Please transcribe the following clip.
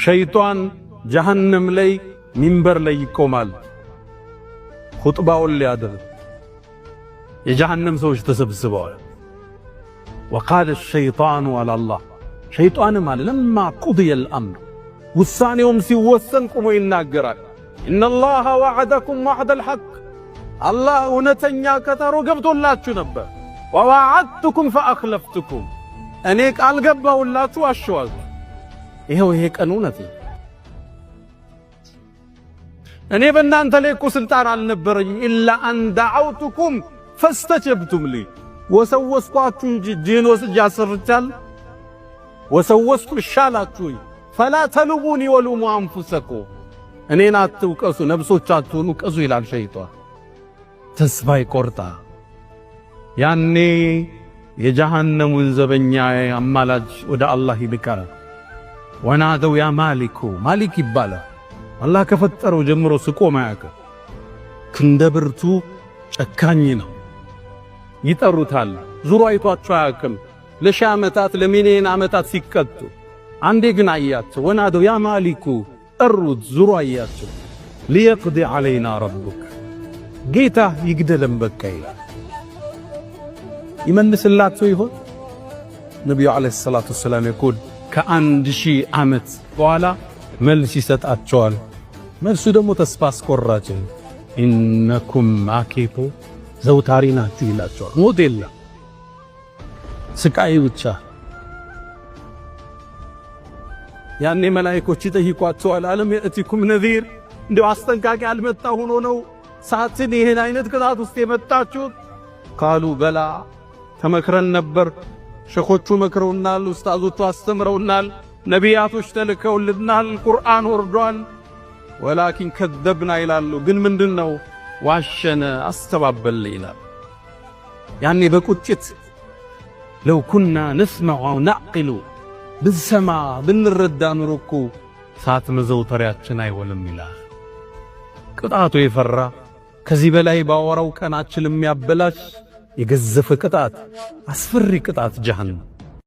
ሸይጣን ጀሃነም ላይ ሚንበር ላይ ይቆማል ኹጥባውን ሊያደርግ የጀሃነም ሰዎች ተሰብስበዋል وقال الشيطان على الله شيطان ما لما قضي الأمر والثانيهم سيوسنكم ويناقرال إن الله وعدكم وعد الحق الله ونتنيا كتروا قبضوا الله نبا ووعدتكم فأخلفتكم أنيك القبة ولا تواشوال إيه هيك أنونتي أني بنان تليكو سلطان على النبري إلا أن دعوتكم فاستجبتم لي وسوسكم جينوس جاسر الرجال وسوسكم الشالاتوي فلا تلوموني ولوموا أنفسكم أني ناتوكسو نفسو تشاتون وكسو إلى الشيطان تسباي كورتا يعني يجهنم الزبنيا أمالاج ودى الله بكار ونادوا يا مالكو مالك يبالا الله كفتروا جمرو سكو معك كندبرتو شكانينا ይጠሩታል ዙሩ አይቷቸው አያውቅም ለሺህ ዓመታት ለሚሊዮን ዓመታት ሲከቱ አንዴ ግን አያቸው ወናደው ያ ማሊኩ ጠሩት ዙሩ አያቸው ሊየቅዲ علينا ربك ጌታ ይግደለን በቃ ይመልስላቸው ይሆን ነብዩ አለይሂ ሰላቱ ሰላም ይቆል ከአንድ ሺህ ዓመት በኋላ መልስ ይሰጣቸዋል መልሱ ደግሞ ተስፋ አስቆራጭ ኢነኩም ማኪቱ ዘውታሪ ናችሁ ይላቸዋል ሞዴል ስቃይ ብቻ ያኔ መላእክቶች ይጠይቋቸዋል አለም የእቲኩም ነዚር እንደው አስጠንቃቂ አልመጣ ሆኖ ነው ሳትን ይሄን አይነት ቅጣት ውስጥ የመጣችሁ ቃሉ በላ ተመክረን ነበር ሸኾቹ መክረውናል ኡስታዞቹ አስተምረውናል ነቢያቶች ተልከውልናል ቁርአን ወርዷል ወላኪን ከذبنا ይላሉ ግን ምንድነው ዋሸነ አስተባበል ይላል ያኔ በቁጭት لو كنا نسمع ونعقل بالسማ ብንረዳ ኑሮኩ ሳት መዘውተሪያችን አይወልም ይላል ቅጣቱ የፈራ ከዚህ በላይ ባወራው ቀናችን የሚያበላሽ የገዘፈ ቅጣት አስፈሪ ቅጣት ጀሃነም